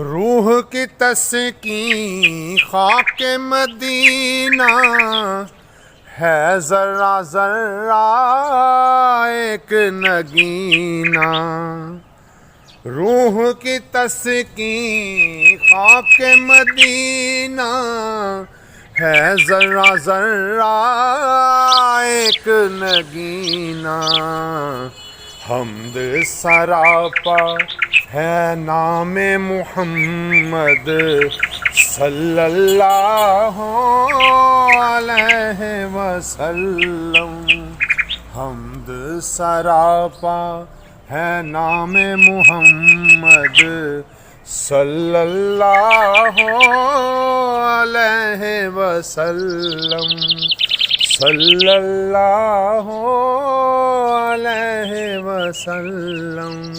روح کی تسکین خاک مدینہ ہے، ذرہ ذرہ ایک نگینہ۔ روح کی تسکین خاک مدینہ ہے، ذرہ ذرہ ایک نگینہ۔ حمد سراپا ہے نام محمد صلی اللہ علیہ وسلم۔ حمد سراپا ہے نام محمد صلی اللہ علیہ وسلم، صلی اللہ علیہ وسلم۔